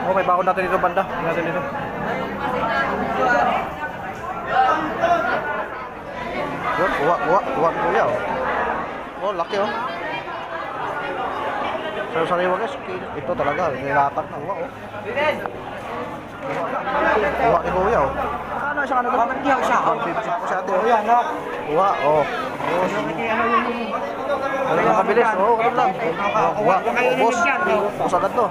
Oh, may bakod natin dito banda. Tingnan natin dito. Yun, kuha kuya oh. Oh, laki oh. So sariwa guys, ito talaga, nilatak na kuha oh. Kuha ni kuya oh. Ano siya ano? Bakit diyan siya? Siya ate oh. Kuha oh. Ano yung mabilis? Oo, ano lang. Kuha, boss. Boss agad to.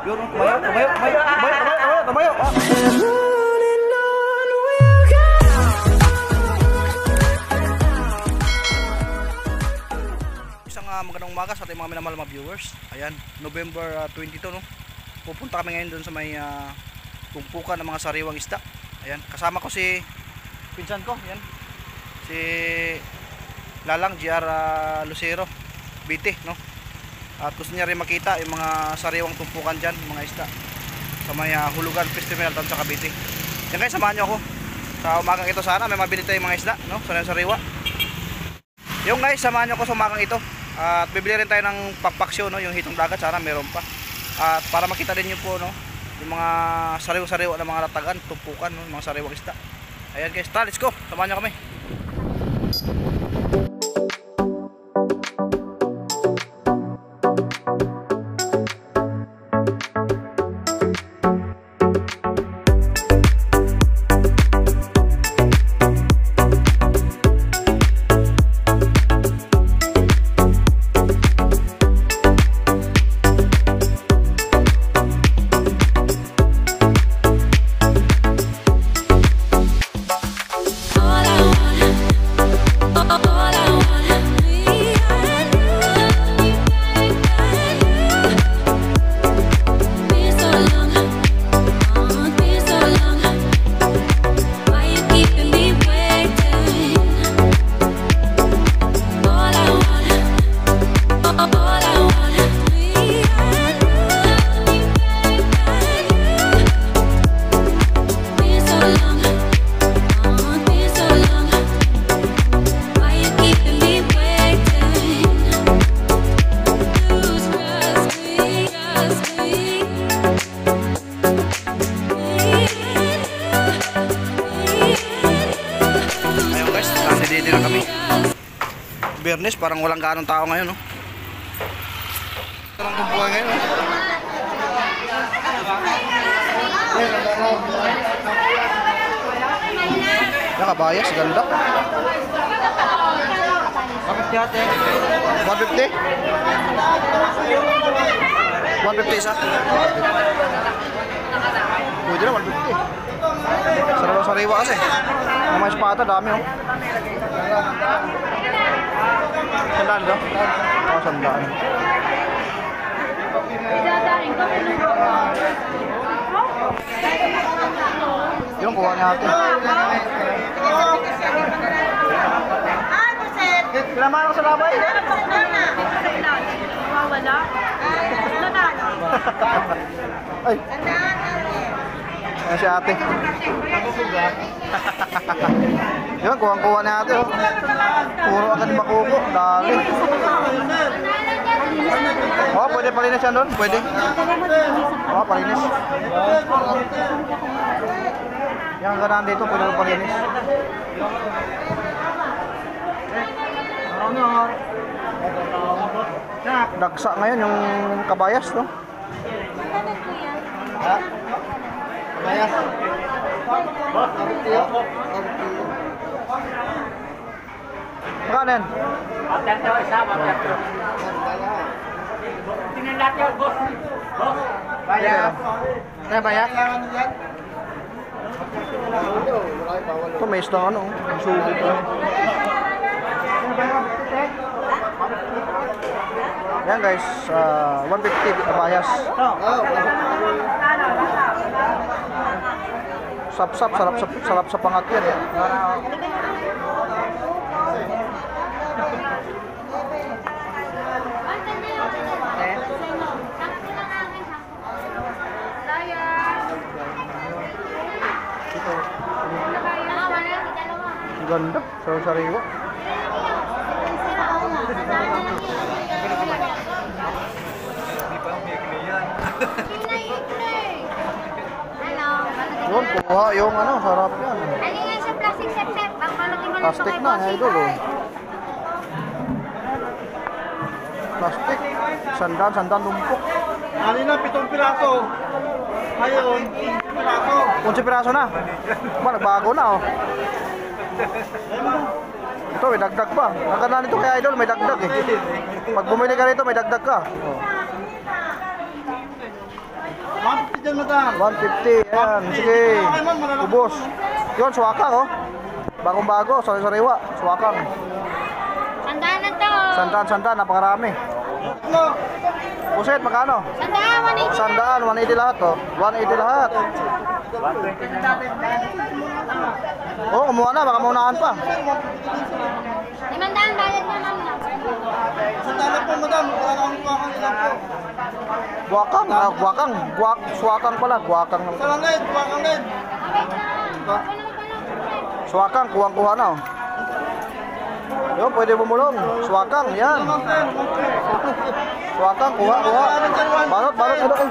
Yun, tumayo. Isang magandang umaga sa ating mga minamahal mga viewers. Ayan, November 22 no. Pupunta kami ngayon doon sa may tumpukan ng mga sariwang isda. Ayan, kasama ko si pinsan ko, yan. Si Lalang GR Lucero BT, no. At gusto niya rin makita yung mga sariwang tumpukan diyan, mga isda sa may Hulugan Festival tan sa Cavite. Yan guys, samahan niyo ako. Sa umagang ito sana may mabili tayong mga isda, no, sariwa. Yung guys, samahan niyo ako sa umagang ito. At bibili rin tayo ng pakpaksyo, no, yung hitong dagat, sana meron pa. At para makita din niyo po, no, yung mga sariwa-sariwa na mga latagan, tumpukan, no, mga sariwang isda. Ayan guys, let's go. Samahan niyo kami. Biyernes, parang walang gaanong tao ngayon, no? Ito lang tumpukan ngayon, no? Nakabayas, ganda. Bakit yate? 150? 150 isa? Pwede na, 150. Sariwa kasi. Ang mga espada, dami, oh. Sandaan do? Oo, sandaan. Yung kuha natin. Pinamahan ko sa labay. Wala. Ay. Ayan si ate. Yun, kuha na ate, oh. Puro agad makuko, dali. Oh, pwede palinis yan doon? Pwede. Oh, palinis. Yung ganahan dito, pwede rin palinis. Dagsa ngayon yung kabayas, no? Ha? Kabayas? Magkano yan? Tinandat yun, boss. Bayas. Ano bayas? Ito may isang ano. Sulit ko. Yan guys, 150 kabayas. Sap-sap, sarap sa pangat yan. Ganda, sariwa. Yun, kuha yung ano, sarap yan. Ano nga sa plastic set? Plastic na, idol oh. Plastic. Sandan lumpok. Kanina 7 piraso. Ngayon, 15 piraso. 11 piraso na. Ba, nagbago na oh. Ito, may dagdag pa. Naganda nito kay idol, may dagdag eh. Pag bumili ka rito, may dagdag ka. Oh. 150 dyan, madam. 150, ayan. Sige. Ubos. Yun, suwakang oh. Bagong-bago, sari-sariwa. Suwakang. Sandaan na to. Sandan, napakarami. Ano? Puset, magkano? Sandaan, 180. 180 lahat oh. 180 lahat. Oh, kumuha na, baka maunahan pa. 500 bayad na lang na. Sandala po, madam. Wala kang kuwakang ilang po. Suwakang pala, guwakang. Sarang lead, kuwakang lead. Wait lang. Suwakang, kuwang-kuha na oh. Yun, pwede bumulong. Suwakang, yan. Suwakang, kuha. Balot, ilo eh.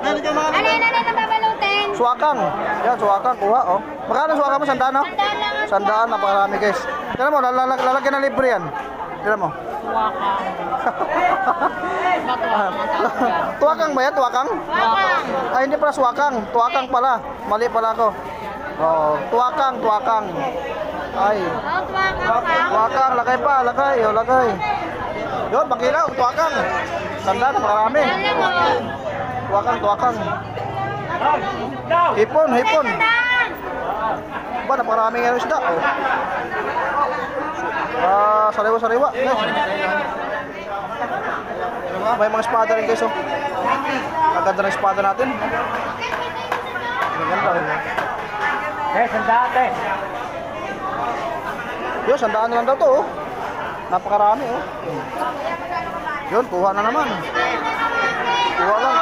Meron dyan mga Ano yun, nababalutin? Suwakang. Yan, suwakang, kuha oh. Magkano suwakang mo? Sandaan oh? Sandaan lang. Sandaan, napakarami guys. Tignan mo, lalagyan ng libre yan. Tignan mo. Tuwakang ba yan? Tuwakang? Wakang. Ay, hindi pala suwakang. Tuwakang pala. Mali pala ako. Oh, tuwakang. Ay. Oh, wakang. Tuwakang, lagay pa, lagay. O, lagay. Yun, makilaw, tuwakang. Sandaan, napakarami. Tuwakang. Hipon. Sandaan. Ba, napakarami nga isda. Oh. Sariwa. May mga espada rin guys oh. Ang ganda ng espada natin. Maganda. sandate. Yun, sandaan na lang daw to oh. Napakarami oh. Yun, kuha na naman. Kuha lang.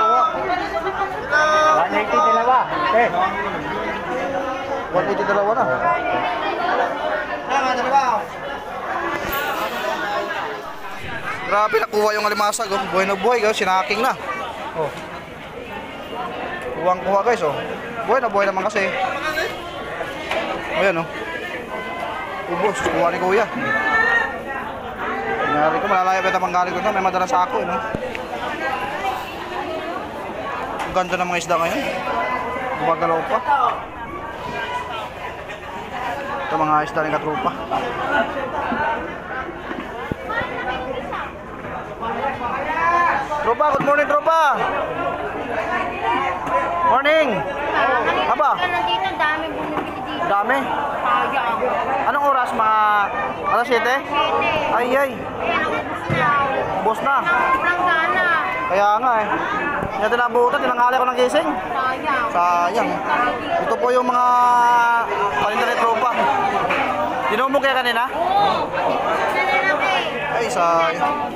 180 dalawa. 180 dalawa na. Grabe, nakuha yung alimasag oh. Buhay na buhay guys, sinaking na. Oh. Kuha guys oh. Buhay naman kasi. Ayan oh. Ubos, kuha ni kuya. Nangyari ko, malalayo pa ito manggaling ko na. May madalang sako eh no. Ang ganda ng mga isda ngayon. Gumagalaw pa. Ito mga isda ng katrupa. Tropa, good morning tropa. Morning. Aba. Nandito, dami bumibili dito. Dami. Sayang. Anong oras? Mga alas 7? Ay. Kaya Bos na. walang gana. Kaya nga eh. Hindi natin nabutan. Tinanghali ko ng gising. Sayang. Ito po yung mga palinda ni tropa. Dinumo kaya kanina? Oo. Nalalaki. Ay, sayang.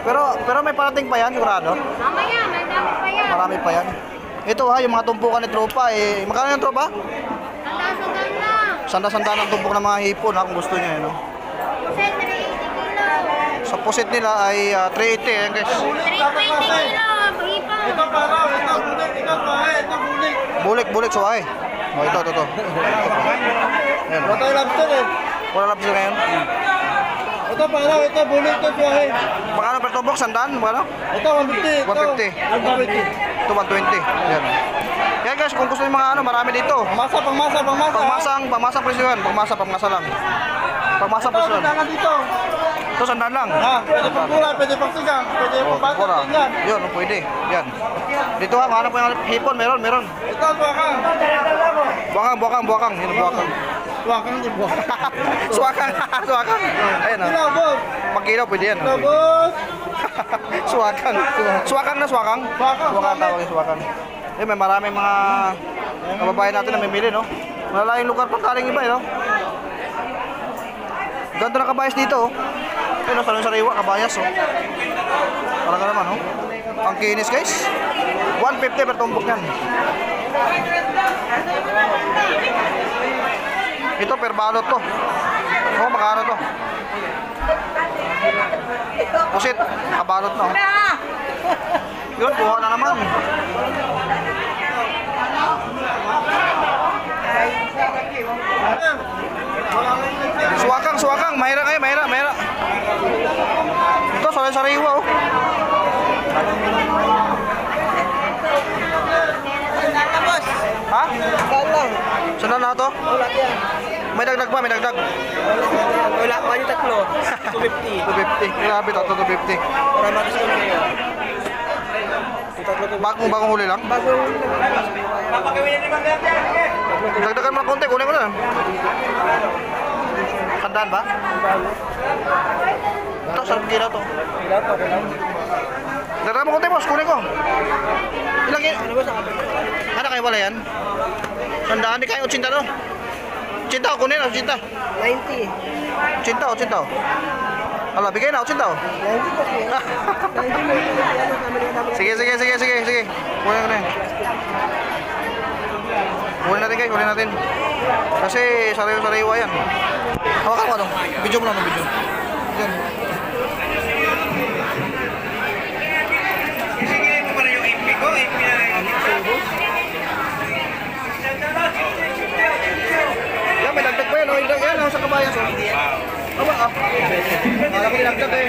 Pero may parating pa yan, sigurado. Mamaya, may dami pa yan. Marami pa yan. Ito ha, yung mga tumpukan ni tropa eh. Magkano yung tropa? Sandaan lang. Sanda-sanda ng tumpok ng mga hipon ha, kung gusto niyo yun. No? Kasi 380 kilo. Sa pusit nila ay 380 yan guys. 320 kilo. Hipon. Ito para, ito bulik, ito bulik. Bulik suwahe. Oh, ito. Ayan. Wala tayo lobster eh. Wala lapis ngayon. Ito para, ito bulik, ito suwahe. Magkano per tumpok? Sandaan? Magkano? Ito 150. 150. Ito 120. Ayan. Kaya guys, kung gusto niyo mga ano, marami dito. Pangmasang presyohan. Pangmasa lang. Pangmasang Ito, presyohan. sandaan dito. Ito sandaan lang. Ha, pwede pang gulay, pwede pang sigang, pwede pang bata, Pura. tingnan. Yun, pwede. Yan. Dito ha, hanap po yung hipon. Meron. Ito, buwakang. Buwakang. Yun, buwakang. Buwakang, di buwakang. Suwakang. Ayan o. Kilo, boss. Pagkilo, pwede yan. Kilo, boss. Suwakang. Suwakang. Suwakang. Suwakang tawag yung suwakang. Eh, may maraming mga kababayan natin na mamili, no? Malalayong lugar pang kaling iba, no? Ganda ng kabayas dito, oh. Ayun, sariwa, kabayas, oh. Talaga naman, oh. Ang kinis, guys. 150 per tumbok yan. Ito, per balot to. Oh, magkano to? Pusit, kabalot na. Yun, kuha na naman. Suwakang. Mahira kayo, mahira. Ito, sariwa oh. Ha? Saan na to? May dagdag pa, may dagdag. Wala pa yung tatlo. 250. 250. Grabe to, 250. Para ma-discount kayo. Bagong huli lang? Dagdagan mo ng konti, kunin ko na. Kandaan ba? Ito, sarap kila to. Dagdagan mo konti, boss, kunin ko. Ilang kilo? Ano kayo wala yan? Sandaan, di kayo 80 to. 80 ko kunin, 80. 90. 80. Ala, bigay na, 80. 90 kasi. 90. Sige. Kunin ko na yan. Kunin natin guys, kunin natin. Kasi sariwa yan. Hawakan mo ano? Video mo lang, video. Yan. Sige mo pa rin yung IP ko. Yan, may dagdag pa yan. Yan, sa kabayan. Aba, Wala ko nilagdag eh.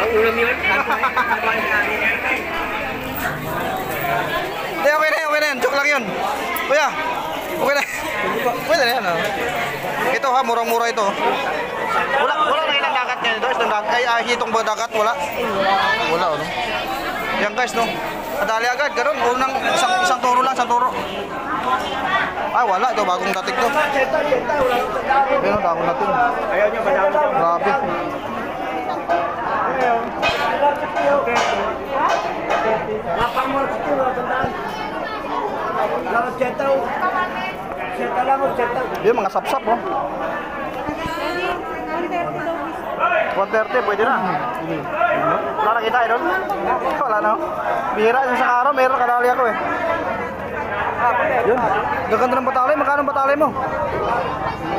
Ang ulam yun. Hindi, okay na yan. Joke lang yun. Kuya, okay na. Pwede na yan. Ito ha, murang-mura ito. Wala na ilang dagat niya dito. Hitong ba dagat? Wala. Wala, no? Yan guys, no? Nadali agad, gano'n. Unang isang toro lang, isang toro. Ay, wala. Ito, bagong dating to. Ayun, bagong dating. Ayaw nyo, madami siya. Grabe. Lapang mo, siguro, tandaan. Lamat setaw. Setaw lang, setaw. Yun, mga sapsap, oh. 130, pwede na. Wala nakita, idol? Wala na. Bihira yung sa araw, meron kadali ako eh. Yun, gaganda ng batalay. Magkano ang batalay mo?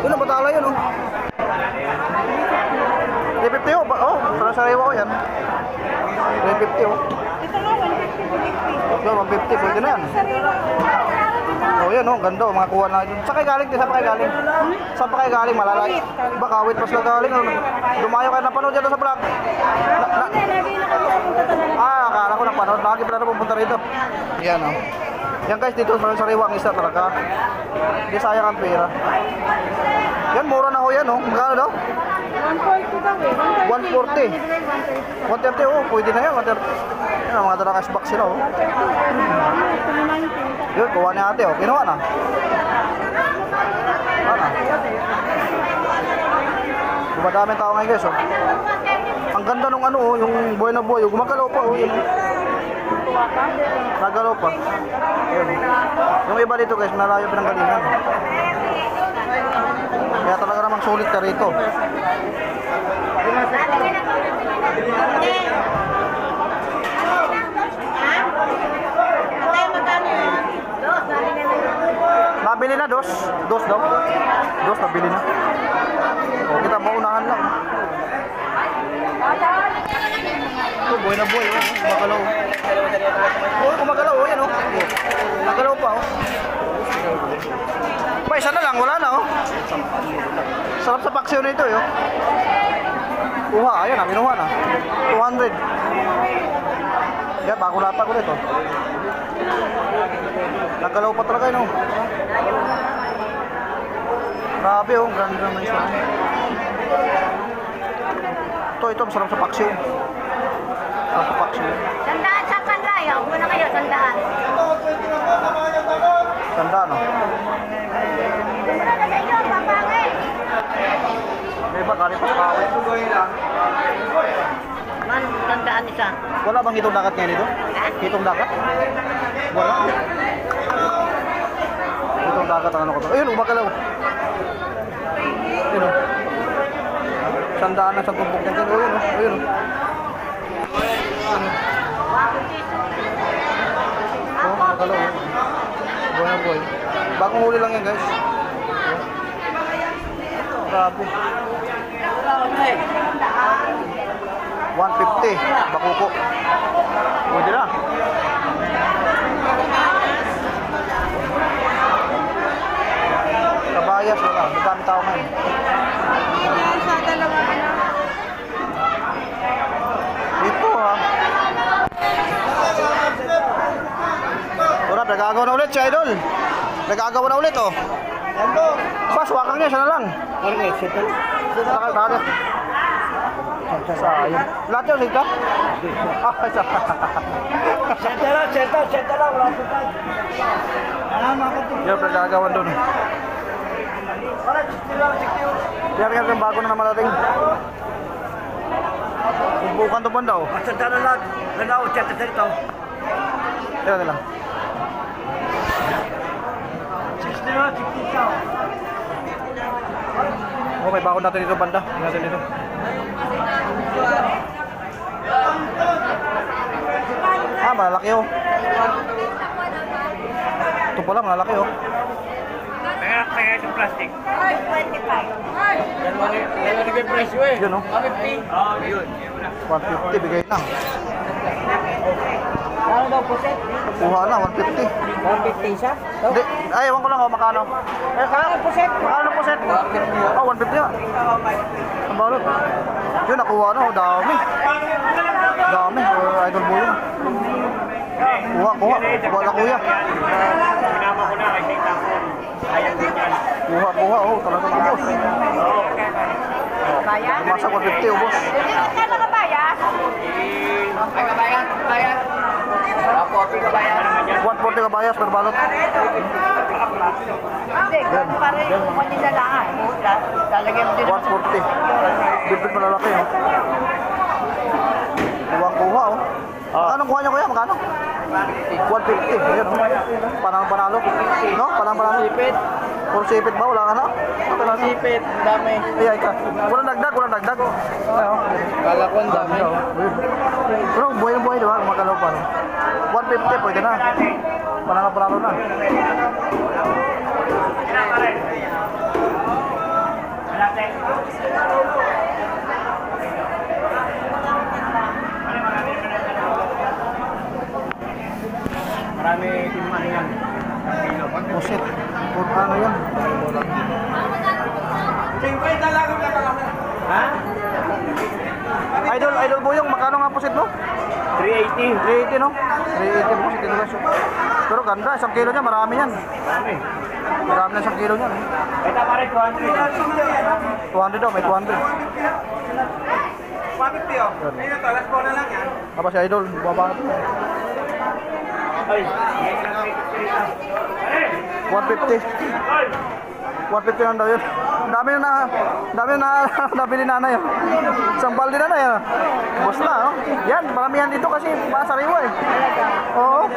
Yun ang batalay yun, oh. 350, oh. Oh, sariwa ko yan. 350, oh. Yun, 150, pwede na yan. Oh, yan, oh. Ganda, oh. Mga kuha na yun. Saan kayo galing? Saan pa kayo galing? Saan pa kayo galing? Malalay. Iba, kawit pa sila galing. Oh. Dumayo kayo napanood dyan sa vlog. Akala ko napanood. Lagi pala na pupunta rito. Yan, oh. Yan guys, dito sa sariwa ang isa talaga. Hindi sayang ang pera. Yan, mura na ho yan, oh. Magkano daw? 140 daw eh. 140. 130, oh. Pwede na yan, 130. Yan, ang mga dalakas box sila, oh. Yun, kuha ni ate, oh. Kinuha na. Ano? Dumadaming tao ngayon guys, oh. Ang ganda nung ano, oh, yung buhay na buhay. Gumagalaw pa, oh. Yun. Nagalaw pa. Yun. Yung iba dito guys, malayo pinanggalingan. Kaya talaga namang sulit ka rito. Nabili na, dos daw. Dos, nabili na. O, kita maunahan lang. Ito, buhay na buhay, oh. Gumagalaw. Oh, gumagalaw, oh. Yan, oh. Nagalaw pa, oh. Pa, isa na lang, wala na, oh. Sarap sa paksiw na ito, oh. Kuha, ayan na, kinuha na. 200. Yan, bakulata ko nito. Nagalaw pa talaga, no. Grabe, oh. Ganda naman isa. Ito, masarap sa paksiw. Sarap sa paksiw. Sandaan sa kanlay. Huwag mo na kayo, sandaan. Sandaan, no. Wala na sa inyo, papangay. May iba, galing pa sa kawit. Man, sandaan isa. Wala bang hitong dagat ngayon dito? Hitong dagat? Wala. Hitong dagat ang ano ko to. Ayun, umagalaw. Ayun, oh. Sandaan na sa tumpok niya. Ayun, oh. Ayun, oh. Oh, magalaw, oh. Buhay na buhay. Bagong huli lang yan, guys. Grabe. 150. Bakuko. Pwede na. Kabayas wala. Madami tao ngayon. Ito ha. Wala, nagagawa na ulit si Idol. Nagagawa na ulit oh. Pas, wakang niya, siya na lang. Nakakagana. Sayang. Lahat yun, sita? Senta lang, wala po tayo. Yan, nagagawan doon. Yan yung bago na naman natin. Bukan to banda oh. Senta na lang, nanaw, chat sa ito. Yan na lang. 60 na, 60 ka. Oh, may bakod natin dito banda. Tingnan natin dito. Ah, malaki oh. Ito pala, malaki oh. Kaya yung plastic. 25. Yan lang yung presyo eh. Yun oh. 150. Yun. 150, bigay na. Ano daw po set? Kuha na, 150. 150 siya? Hindi, ay, ewan ko lang oh, makano. Eh, kaya po set. Makano po set? Oh, 150 yan. Ang balot. Yun, nakuha na oh, dami. Dami, Idol Boy yun. Kuha na kuya. Pinama ko na, kasi tako. Ayaw din yan. Kuha, oh, talaga ubos. Bayad? Tumasa 150, ubos. Kaya na kabayad? Ay, kabayan. Ako, kabayan. 140 kabayas per balot. Hindi, kung pare yung kanina lang. Lalagyan mo din 140. Bibit malalaki oh. Kuha oh. Anong kuha niya kuya? Magkano? 150. Ayan oh. Panalo. No? Panalo. Sipit. Puro sipit ba? Wala ka na? Okay lang. Sipit, dami. Ay, ka. Walang dagdag. Ay, oh. Kala ko ang dami. Pero buhay diba? Magkano pa. 150 pwede na. Panalo na. Marami tinuman yan. Pusit. Ano yan? 50 lang ang ha? Idol Boyong, magkano nga pusit mo? 380. 380 no? 380 pusit ito guys. Pero ganda, 1 kilo niya, marami yan. Marami. Marami na 1 kilo niya. Ito pare 200. 200 daw, may 200. 150 oh. Ayun to, last na lang yan. Apa si Idol, bumaba na. Ay. 150. 150 lang daw yun. Dami na nabili nanay. Isang balde na yan. Bus na, oh. Yan, marami yan dito kasi masariwa eh. Oo.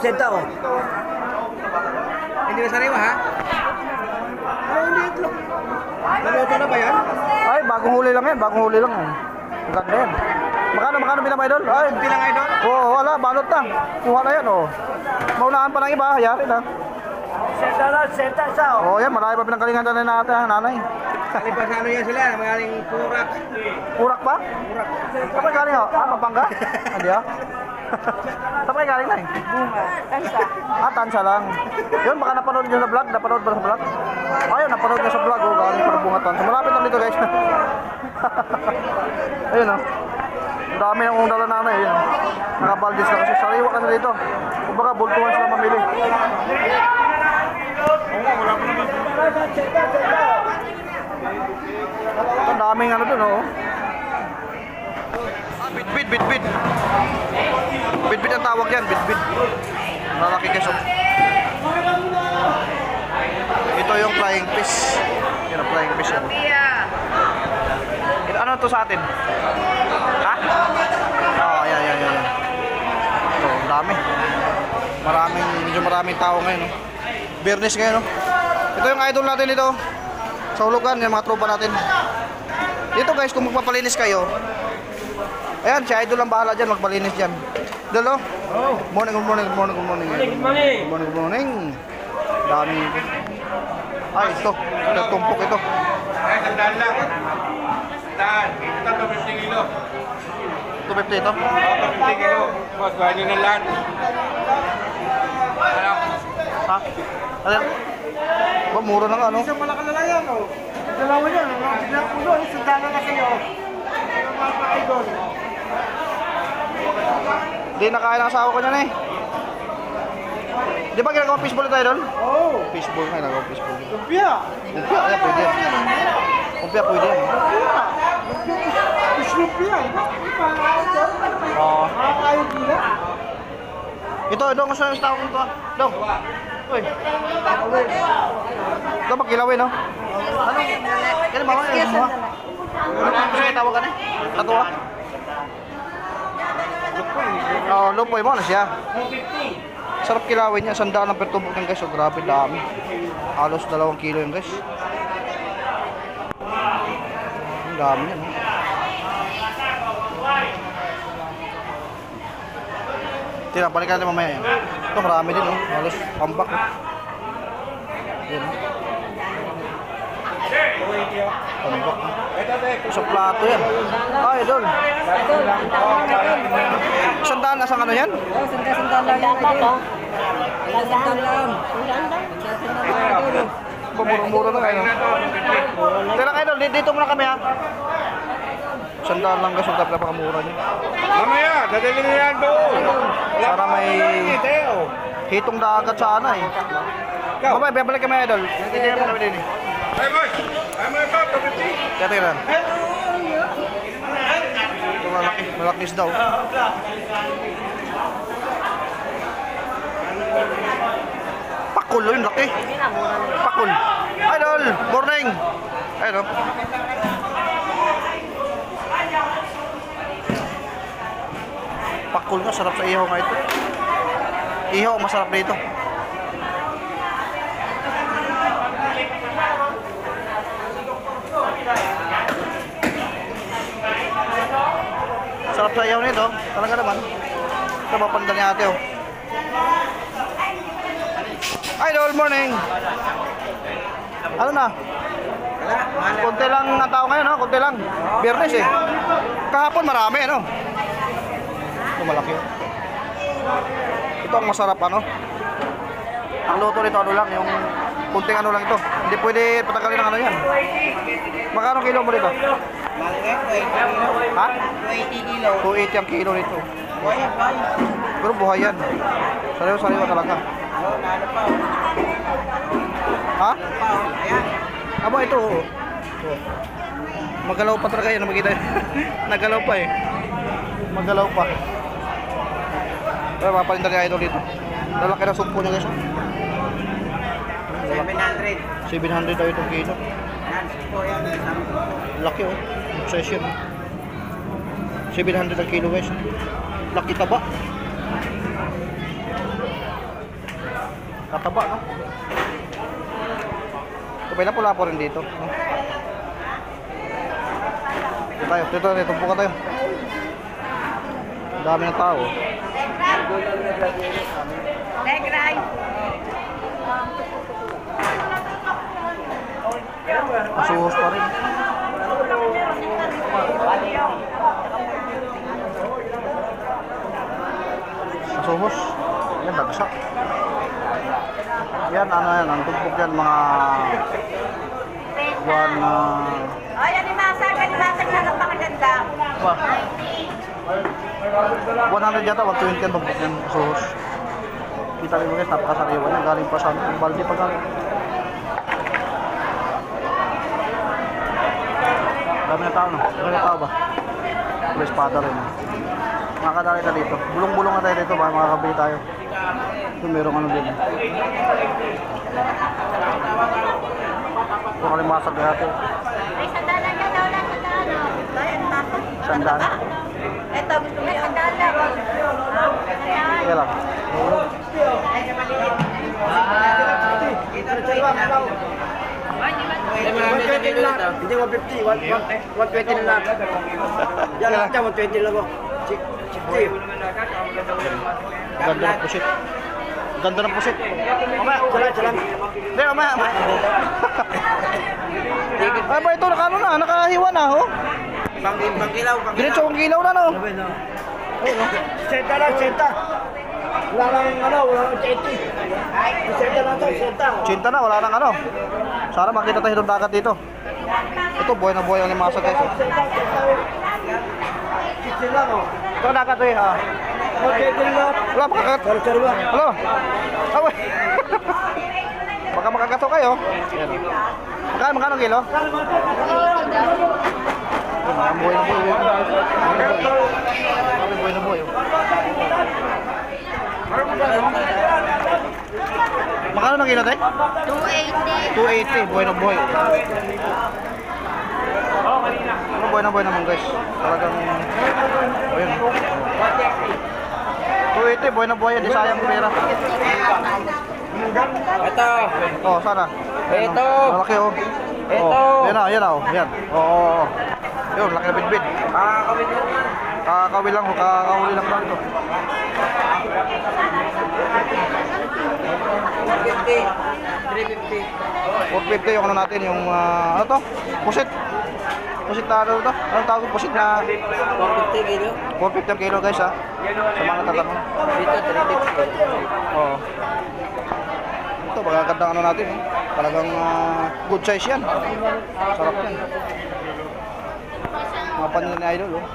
Senta oh. Hindi na sariwa ha? Hindi ito. Naluto na ba yan? Ay, bagong huli lang yan. Ang ganda yan. Magkano binama Idol? Ay, Bilang idol? oo, wala, balot na. Kuha na yan, oh. Maunahan pa ng iba, hayari na. Senta isa oh. Oo, yan, marami pa pinanggalingan na natin, nanay. Kalipas ano yan sila, magaling purak. Purak pa? Purak. Saan kayo galing, oh? Ah, Pampanga? Hindi, ah. Saan kayo galing na eh? bunga. Tansa. Ah, Tansa lang. Yun, baka napanood nyo sa vlog? Napanood ba sa vlog? Ayun, napanood nyo sa vlog, oh, galing pa ng bunga Tansa. Malapit lang dito, guys. Ayun, oh. Ang dami ng dala nanay, yun. Nakabaldis na kasi sariwa kasi dito. Kumbaga, bultuhan sila mamili. Ang daming ano dun, oh. Ah, bitbit. Bitbit ang tawag yan, bitbit. Malaki keso. Ito yung flying fish. Yan ang flying fish yan. Ano to sa atin? Ha? Oo, yan. Ito, ang dami. Medyo maraming tao ngayon, oh. Biyernes ngayon, no? Ito yung idol natin dito. Sa hulugan, yung mga tropa natin. Dito guys, kung magpapalinis kayo, ayan, si idol ang bahala dyan, magpalinis dyan. Idol, no? Oh. Morning, good morning, good morning, good morning. Good morning. Good morning, good morning. Dami. Ay, ito. Ito, tumpok ito. Ay, tandaan lang. Tandaan. Ito, 250 kilo. 250 ito. 250 kilo. Boss, bahan nyo na lahat. Ano? Ha? Ano? Ba, mura na nga, no? Isang malaki na lang yan, oh. Dalawa yan, oh. Biglang ulo, isang dala na sa'yo. Mga ka-idol. Hindi nakain ang asawa ko niyan eh. Di ba ginagawa fishball ito, idol? Oh. Fishball nga, ginagawa fishball. Lumpia. Lumpia, kaya pwede yan. Lumpia, pwede yan. Lumpia. Fish lumpia. Oo. Nakakaayos nila. Ito, gusto yung tawag nito, ah. Dong. Uy. Ito, magkilawin, no? Ano? Kaya ba? Ano mo? Ano gusto yung tawag ka na? Katuwa? Oo, lupoy mo na siya. Sarap kilawin niya, 100 ang per tubok ng guys. So, grabe dami. Halos 2 kilo yung guys. Ang dami yan, no? Tira, balikan natin mamaya yan. Ito, marami din, no? Halos pambak, no? Yan, no? Pambak, no? Sa plato yan. Ay, idol. 100 na sa ano yan? Oh, sandal lang yan, idol. Sandal lang. Mura-mura na kayo. Tira kayo, dito muna kami ha. 100 lang guys, ang napakamura niya. Mamaya, dadali na yan doon. Para may hitong dagat sana eh. Mamaya, babalik kami idol. Hindi naman kami din eh. Ay, boss. Ay, mo ito, 250. Kaya tingnan. Ito malaki isda oh. Pakul oh, yung laki. Pakul. Idol, morning. Ayun oh. Pakul nga, sarap sa ihaw nga ito. Ihaw, masarap dito. Sarap sa ihaw nito, talaga naman. Ito, mapanda ni ate oh. Idol, morning. Ano na? Konti lang ang tao ngayon, no? Konti lang. Biyernes eh. Kahapon marami, ano? Ito malaki. Ito ang masarap, ano? Ang luto nito, ano lang, yung kunting ano lang ito. Hindi pwede patagalin ng ano yan. Magkano kilo mo dito? Ha? 280 kilo. 280 ang kilo nito. Pero buhay yan. Sariwa talaga. Ha? Aba, ito. Magalaw pa talaga yan. Makita yun. Nagalaw pa eh. Magalaw pa. Pero papalinda ni idol dito. Lalaki na sumpo niya guys. 700. 700 daw itong kilo. Yan, po yan. Laki oh. Session. 700 ang kilo guys. Laki taba. Kataba no? Kapay na pula po rin dito. No? Dito tayo. Tumpo ka tayo. Ang dami ng tao. Negray. Masuhos pa rin. Masuhos. Yan, dagsa. Yan, ano yan. Ang tumpok yan, mga buwan na... O, yan yung masag. Yan yung masag na napakaganda. 100 yata, 120 yan tumpok yan. Masuhos. Kita rin mo guys, napakasariwa yan. Galing pa sa amin. Baldi pa galing. Dami na tao no? Dami na tao ba? May espada rin. Makakadali tayo dito. Bulong-bulong na tayo dito baka makakabili tayo. Ito merong ano din. Ito kalimasag natin. Ay, sandalan niya daw lang. Sandalan. Bayan, papa. Sandaan. Ito, gusto mo yung sandalan. Kaya lang. Ay, maliit. 120 na lahat. Hindi 150, 120 na lahat. Yan lahat yan, 120 lang ako. 60. Ganda ng pusit. Ganda ng pusit. Mamaya, salam. Hindi, mamaya. Ay ba ito, nakahiwa na, oh. Pangkilaw. Diretso kong kilaw na, no? Senta lang, senta. Wala lang 80. Senta lang to, senta. Cinta na, wala nang ano. Sana makita tayo ng dagat dito. Ito, buhay na buhay ang limasa, guys. Oh. Senta. 60 lang, oh. Ito ang dagat, eh, ha. 120 na lahat. Wala, makagat. Sorry ba? Hello? Away. Baka makagato kayo. Magkano kilo? Ang buhay na buhay. Ang buhay na buhay. Magkano ng kilo, tay? 280. 280, buhay na buhay. Ano buhay na buhay naman, guys. Talagang, ayun. 280, buhay na buhay. Di sayang pera. Ito. Oh, sana. Ito. Malaki, oh. Ito. Oh, yan, oh. Yan. Oo. Yun, laki na bitbit. Kakawin lang yan. Kakawin lang, kakahuli lang daw ito. 450 yung ano natin, yung ano to? Pusit. Pusit na ano to? Anong tawag yung pusit na? 450 kilo. 450 ang kilo, guys, ha. Sa mga tatanong. Dito, 350. Oo. Ito, magagandang ano natin, eh. Talagang good size yan. Sarap yan. Mga panin na idol, oh.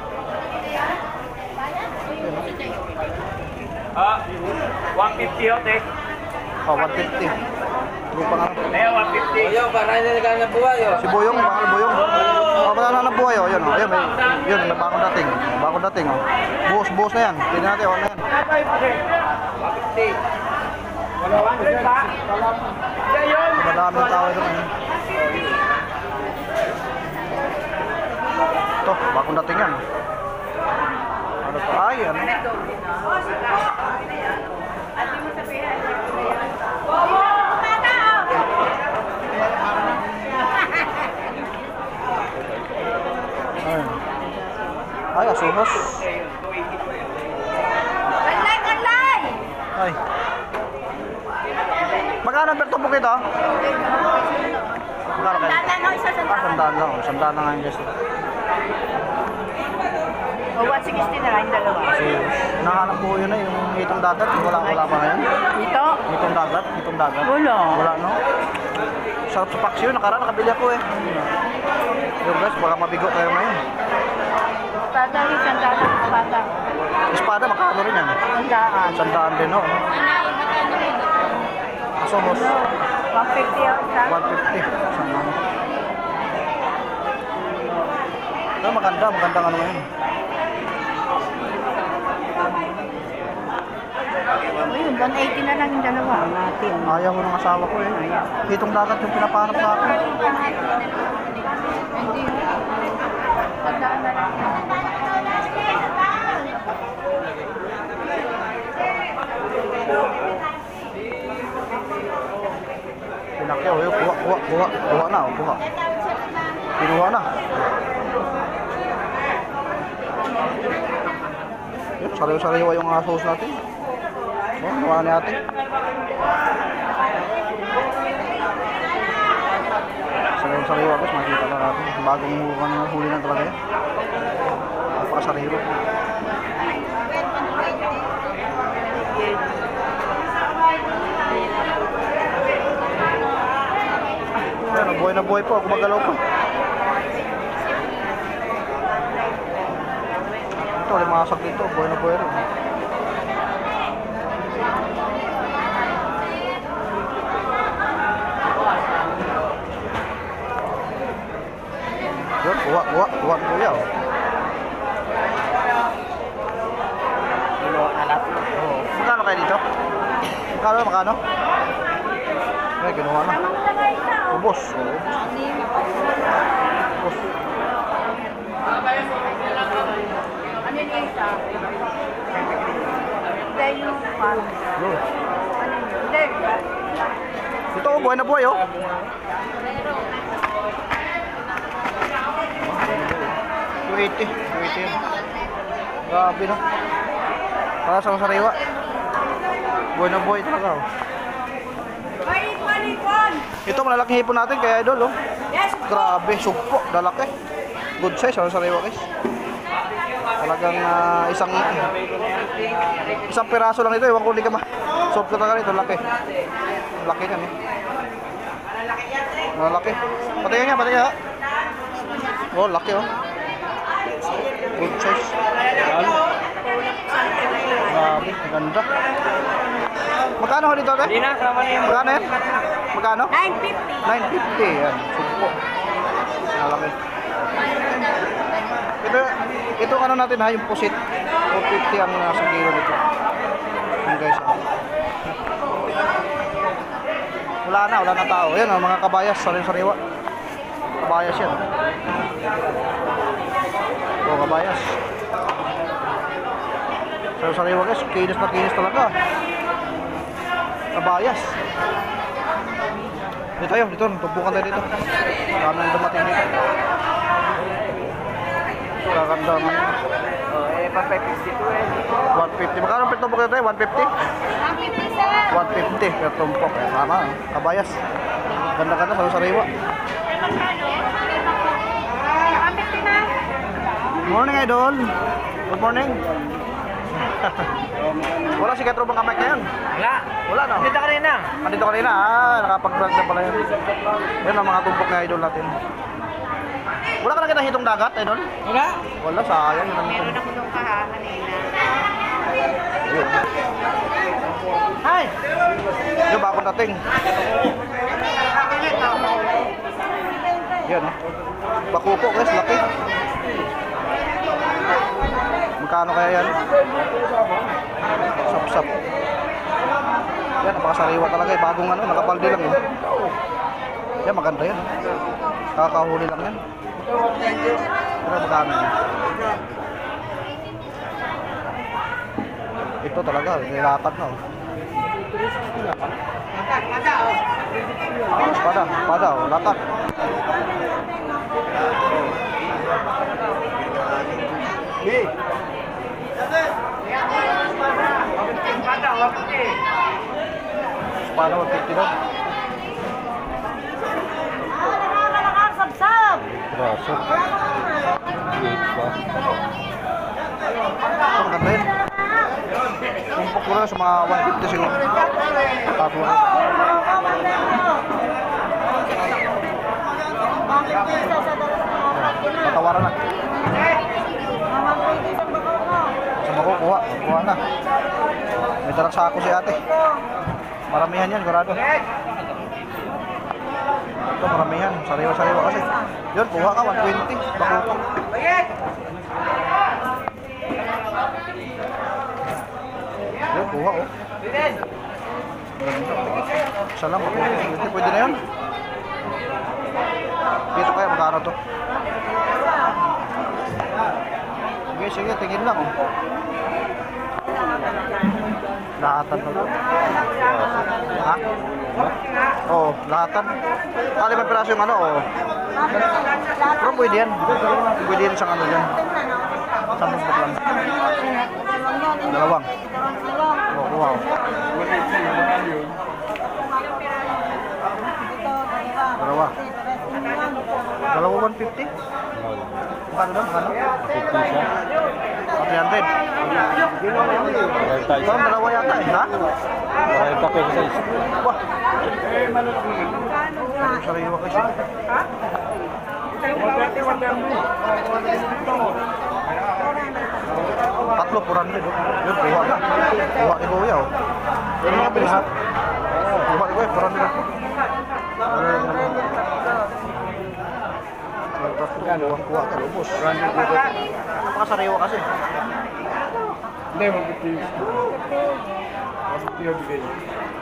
150 hote. Oh, 150. Yung pang ano. Ayan, 150. Yung para na nagana buhay, oh. Si Boyong, bakal Boyong. Oh, wala na buhay, oh. Yun, oh. Ayun, yun, bagong dating. Bagong dating, oh. Buhos na yan. Hindi natin, wala na yan. 150. Madaming tao ito, eh. Ito, bagong dating yan. Ano pa? Ay, ano? Ayun. Ay, asuhos. Kanlay! Ay. Magkano ang perto po kita? Magkano kayo? Tanda no, isa sa Sandaan lang. Sandaan lang ngayon, guys. O, 160 na lang yung dalawa. Nahanap po yun na yung itong dagat. Wala pa ngayon. Ito? Itong dagat. Wala. Wala, no? Sarap sa paksyo. Nakabili ako, eh. Yun, guys. Baka mabigo tayo ngayon. Espada, isang daan ang espada. Espada, makakano rin yan. Sandaan. Sandaan din, no? Asomos. 150 ang isa. 150. Sandaan. Ito, magandang ano ngayon. Ayun, 180 na lang yung dalawa. Natin. Ayaw ko ng asawa ko, eh. Itong dagat yung pinapanap sa akin. Hindi. Sandaan na lang. Pinakyaw, eh. Kuha na, oh. Kuha. Kinuha na. Yun, sariwa-sariwa yung sauce natin. Oh, nawa ni ate. Sariwa-sariwa, guys. Makikita na natin. Bagong huli na talaga yan. Napakasariwa. Ayan, buhay na buhay po. Gumagalaw pa. Ito, limasag dito. Buhay na buhay rin. Yun, kuha ang kuya, oh. Oh. Magkano kayo dito? Magkano? Ay, kinuha na. Ubos. Ubos. Ano yung isa? Hindi yung pan. Yun. Ano yun? Hindi. Ito, buhay na buhay, oh. $280 yun. Grabe, no? Para sa sariwa. Buhay na buhay talaga, oh. Ito, malalaking hipon natin kaya idol, oh. Grabe, sugpo, lalaki. Good size, sa sariwa, guys. Talagang isang piraso lang ito, ewan ko, hindi ka soft ka talaga nito, laki. Laki yan, eh. Malaki. Patingin nga, patingin nga. Oh, laki, oh. Good size. Grabe, ganda. Magkano ho dito, eh? Magkano yan? Magkano? 950, yan. Sugpo. Malaki. Ito ano natin ha, yung pusit. 450 ang nasa kilo nito. Yan guys. Wala na tao. Yan oh, mga kabayas, sariwa. Kabayas yan. Ito kabayas. Sariwa guys, kinis na kinis talaga. Kabayas. Dito tayo, dito, tumpukan tayo dito. Kami ang dumating dito. Kaganda nga. Eh, pa 552 eh. 150. Magkano ang tumpok nito? 150? 150 per tumpok. Tama. Kabayas. Ganda-ganda sa sariwa. Morning, idol. Good morning. Wala si Katro bang kamay ngayon? Wala no? Dito ka rin na. Andito kanina. Nakapag-vlog na pala yun. Yan ang mga tumpok na idol natin. Wala ka na kita hitong dagat, idol? Wala, sayang. Meron ako nung kanina. Ayun. Hi! Yung bagong dating. Yan, oh. Bakuko, guys, laki. Magkano kaya yan? Sap-sap. Yan, napakasariwa talaga eh. Bagong ano, nakapaldi lang eh. Yan, maganda yan. Kakahuli lang yan. Pero magkano yan? Ito talaga, nilatag na oh. Espada oh, latak. Espada 150 daw. Sab-sab! Braso. Ito maganda yun. Tumpok ko na sa mga 150 siguro. Tapo na. Tatawaran na. Sa bako, kuha na. May dalang sako si ate. Maramihan yan, garado. Ito maramihan, sariwa-sariwa kasi. Yun, kuha ka, 120. Bako. Yun, kuha oh. Isa lang, bako. Pwede na yun. Dito kaya, magkano to? Sige, tingin lang oh. Lahatan na to. Ha? Oo, lahatan. Limang piraso yung ano, oo. Pero pwede yan. Pwede yan isang ano dyan. Isang tumpok lang. Dalawang. Oo, wow. Dalawa 150? Magkano doon? Magkano? 50 siya. 300. Parang dalawa yata eh, ha? Parang kape sa size. Wah! Parang sariwa kasi. Tatlo, 400. Yun, kuha na. Kuha ni Kuya, oh. Yun mga bilis. Kuha ni Kuya, 400. Kuha ka, lubos. Napakasariwa kasi. Hindi, mag-50.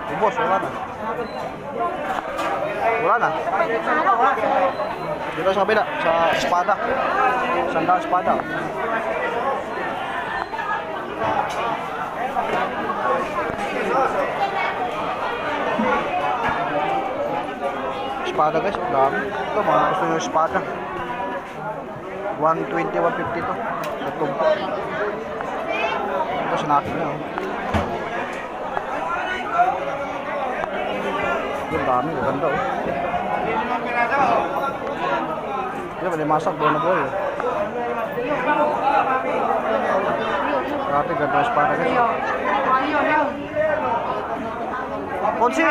Lubos, wala na. Wala na. Dito sa kabila, sa espada. Sandal espada. espada guys, ang dami. Ito, mga gusto nyo espada. 120, 150 to. Ito. Ito, sinakit na. Oh. Yung dami, ganda oh. Yan, malimasag, buhay na buhay. Grabe, ganda yung espada guys. Ponsi!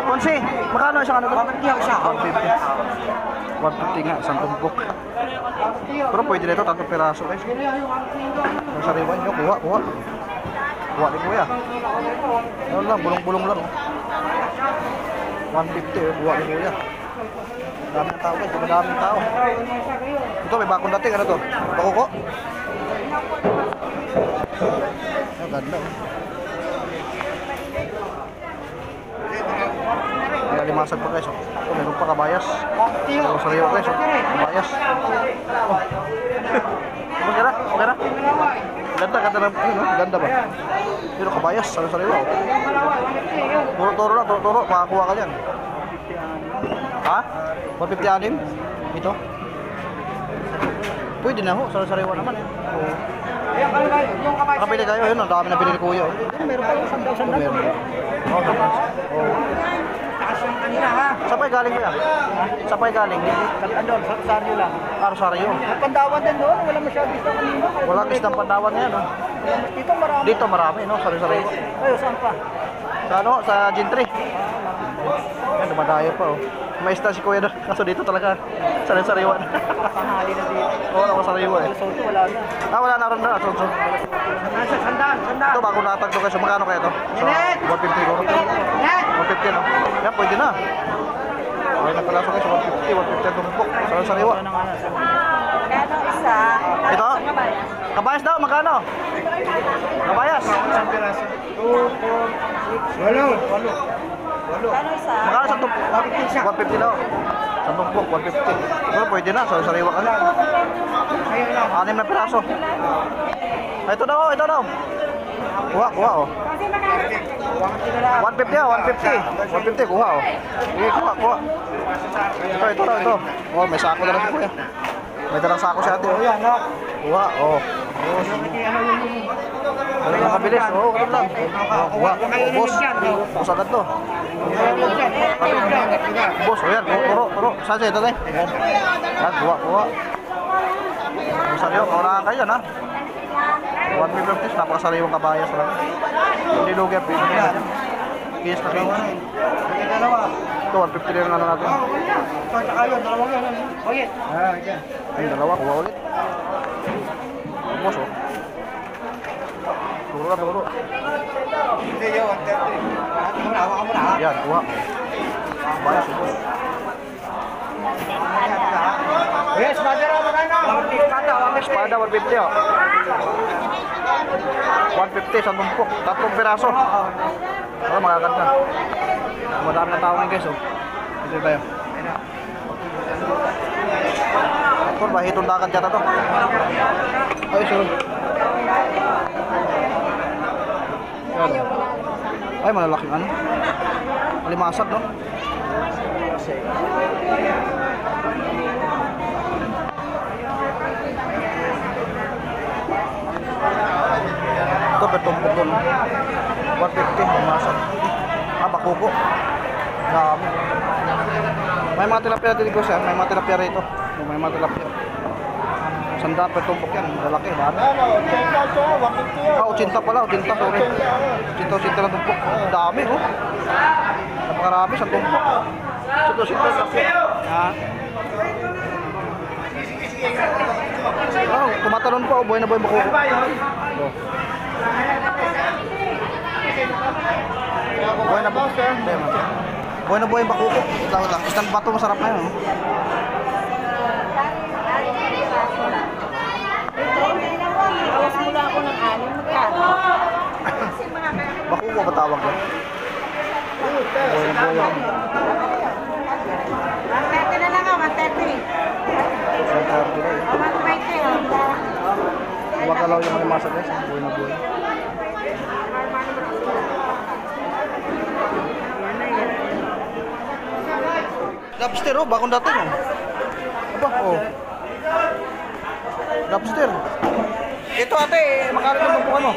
Ponsi! Magkano isang ano to? 150 nga, isang tumpok. Pero pwede na ito, 3 piraso guys. Ang sariwan nyo, kuha. Kuha ni kuya. Ano lang, bulong-bulong lang. 150, kuha ni kuya. Dami ng tao guys, madaming tao. Ito, may bakong dating, ano to? Bakuko? Ang ganda oh. May alimasag pa guys oh. Oh, meron pa kabayas. Meron sariwa guys oh. Kabayas. Oh. Okay na? Ganda ng ano, ganda ba? Pero kabayas, sariwa oh. Turo lang, turo. Makakuha ka dyan. Ha? 156? Ito? Pwede na ho, sariwa naman eh. Oh. Nakapili kayo, yun, ang dami na pili ni kuya. Meron pa yung sandal. Meron. Oh, saan pa galing kuya? Saan pa galing? Andon, saan nyo lang? Rosario. Pandawan din doon, wala masyadong isda kanina. Wala isdang Pandawan ngayon, no? Dito marami. Dito marami, no? Sari-sari. Ayo, saan pa? Sa ano? Sa Gentry. Yan, dumadayo pa, oh. May isda si kuya doon. Kaso dito talaga, sari-sariwan. Panghali na dito. Oo, nakasariwa eh. Soto, wala na. Wala na rin na. So. Sandal. Ito, bago natag to kayo. Magkano kaya ito? Sa 150 ko. 150, no? Yan, pwede na. Okay na pala so kayo sa 150 ang tumpok. Sari-sariwa. Kano isa? Ito? Kabayas daw, magkano? Kabayas? Kano isa? Magkano sa tumpok? 150 daw. Sa tumpok, 150. Pero pwede na, sariwa ka na. 6 na piraso. Ito daw. Kuha, oh. 150 ah, 150. 150, kuha oh. Sige, kuha. Ito. Oh, may sako na lang si kuya. May dalang sako si ate oh. Kuha, oh. Ano lang kabilis? Oo, ganun lang. Kuha, boss. Boss agad to. Boss, o yan, turo. Saan siya ito tayo? Yan, kuha. Saan yun? Kaunahan kayo yan ha. 150, napakasariwang kabayas lang. Hindi lugi, kiyas na kiyas. Ito, 150 rin ang ano natin. Yung dalawa, kuha ulit. Boss oh. Turo. Yan, kuha. Bayas oh, boss. Yes, Madara, magkano? Espada, 150 oh. 150 sa tumpok, 3 piraso. Oh, magaganda. Madami na tao ngayon guys oh. Dito tayo. Ito, bahitong lakad yata to. Ay, sorry. Ay, malalaking ano. Alimasag no. Ito, petumpok doon. 150, alimasag. Bakuko. Dami. May mga tilapia dito ko siya. May mga tilapia rito. May mga tilapia. Sanda petumpok yan. Lalaki, dami. 80 pala. 80, sorry. 80 na tumpok. Dami, oh. Napakarami sa tumpok. 80 tilapia. Oh, tumatalon pa. Buhay na buhay bakuko. Oh. Buhay na buhay. Buhay na buhay bakuko. Lang. Isang bato masarap na yun. Awas mula ako ng 6, magkano? Bakuko ba tawag yan? Buhay na buhay. 130 na lang ako, 130. 120. Magalaw yung mga masa guys. Buhay na buhay. Lobster, oh. Bakong dating, oh. Aba, oh. Lobster. Ito, ate. Magkano itong tumpukan mo?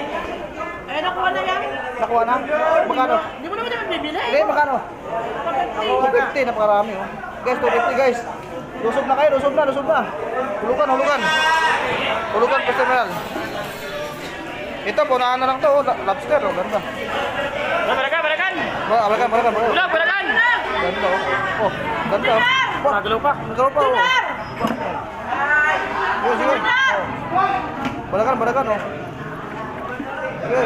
Eh, nakuha na yan. Nakuha na? Magkano? Hindi mo naman naman bibili. Hindi, magkano? 250, napakarami, oh. Guys, 250, guys. Lusog na kayo, lusog na. Hulugan. Hulugan, customer. Ito, punahan na lang to, oh. Lobster, oh. Ganda. Balakan! Balakan. Ulang, balakan! Ganda, oh. Oh, ganda, oh. Nagalaw pa. Nagalaw pa, oh. Sige. Oh. Balakan, oh. Sige.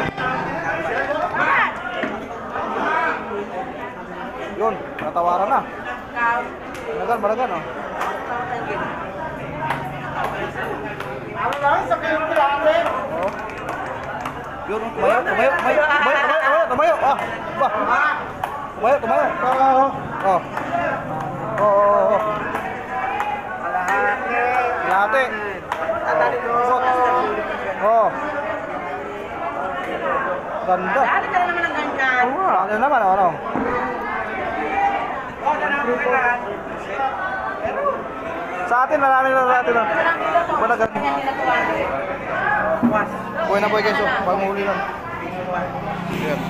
Yun, natawaran na. Balakan, oh. Oh. Yun, tumayo. Ah, ba. Tumayo. Oh. Oh. Kalahati. Oh. Ganda. Dali ka na naman ng ganyan. Ano naman, ano? Sa atin, marami na natin. Balagan. Buhay na buhay guys, oh. Panguli lang. Yan.